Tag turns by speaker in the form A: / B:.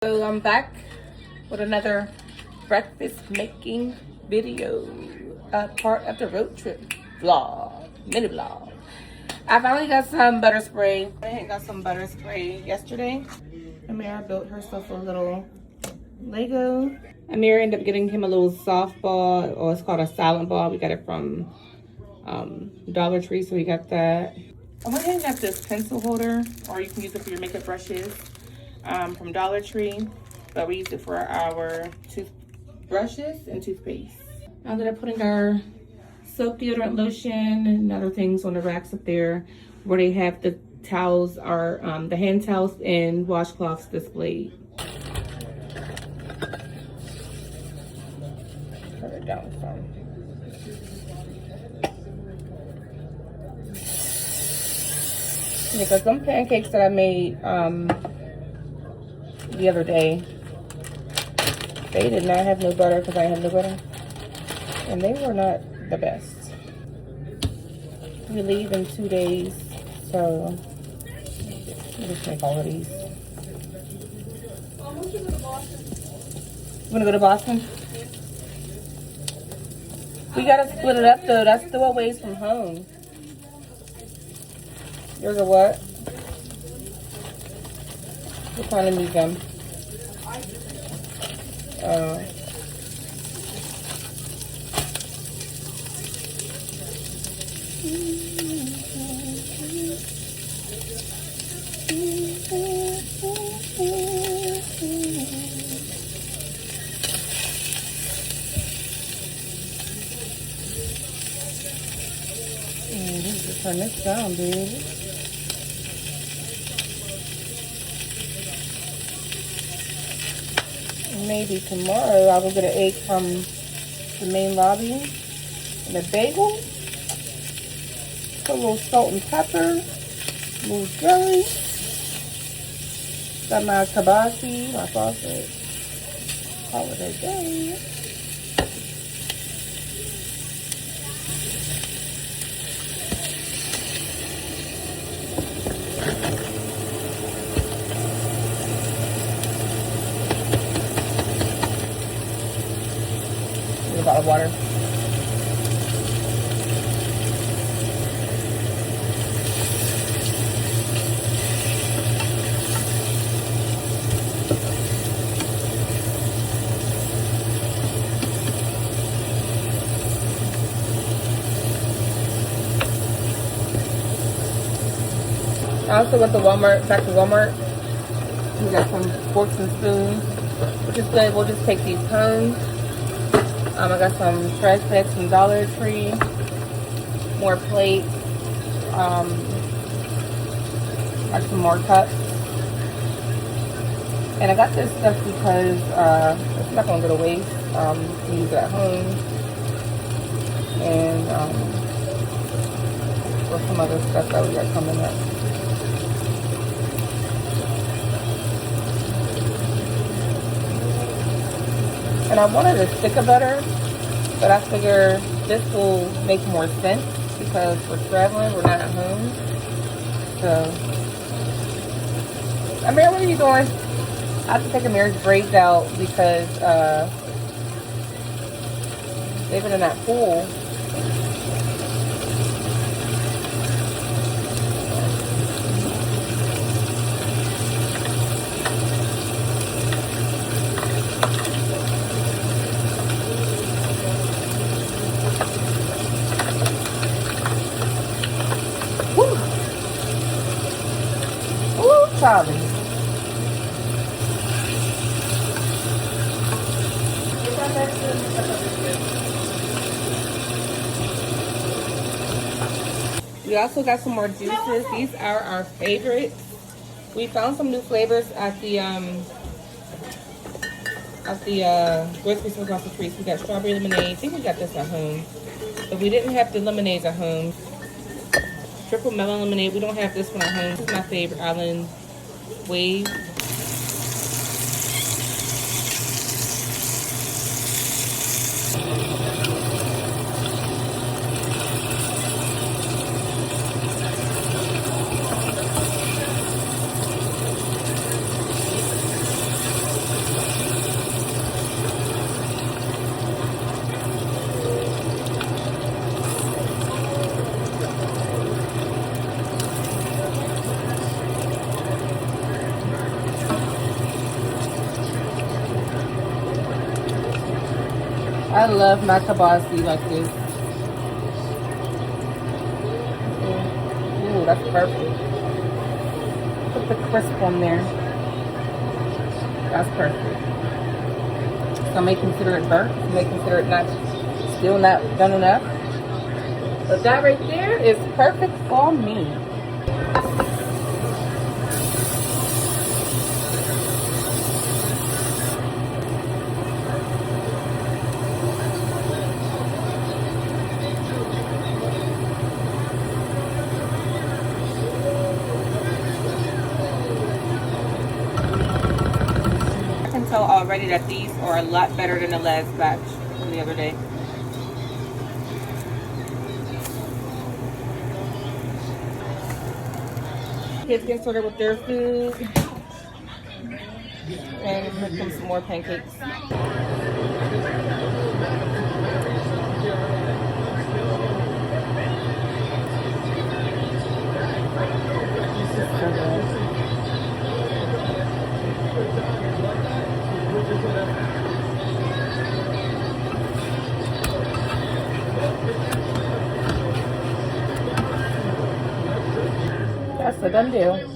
A: So I'm back with another breakfast making video, part of the road trip vlog, mini vlog. I finally got some butter spray. I got some butter spray yesterday. Amira built herself a little Lego. Amira ended up getting him a little softball, or it's called a silent ball. We got it from Dollar Tree, so we got that. I went ahead and got this pencil holder, or you can use it for your makeup brushes. From Dollar Tree, but we use it for our toothbrushes and toothpaste. Now that I'm putting our soap, deodorant, lotion, and other things on the racks up there where they have the towels, are the hand towels and washcloths displayed. Turn it down some. Because some pancakes that I made the other day, they did not have no butter because I had no butter, and they were not the best. We leave in 2 days, so we'll just make all of these. You wanna go to Boston? We gotta split it up though. That's still a ways from home. Yours a what? What kind of museum? Just turn this down, baby. Maybe tomorrow I will get an egg from the main lobby and a bagel. Put a little salt and pepper, a little jelly. Got my kibasi, my sausage. Call it a day. A bottle of water. I also went to Walmart, back to Walmart. We got some forks and spoons, which is good. We'll just take these home. I got some trash bags from Dollar Tree, more plates, got some more cups. And I got this stuff because it's not going to go to waste. You can use it at home. And for some other stuff that we got coming up. And I wanted a stick of butter, but I figure this will make more sense because we're traveling, we're not at home. So, Amir, what are you doing? I have to take Amir's braids out because they've been in that pool. Charlie. We also got some more juices. These are our favorites. We found some new flavors at the grocery store across the street. We got strawberry lemonade. I think we got this at home, but we didn't have the lemonades at home. Triple melon lemonade. We don't have this one at home. This is my favorite, Island Wave. I love my kibasi like this. Ooh, that's perfect. Put the crisp on there. That's perfect. Some may consider it burnt. Some may consider it still not done enough. But that right there is perfect for me. I can tell already that these are a lot better than the last batch from the other day. Kids get started with their food. And make them some more pancakes. That's a done deal.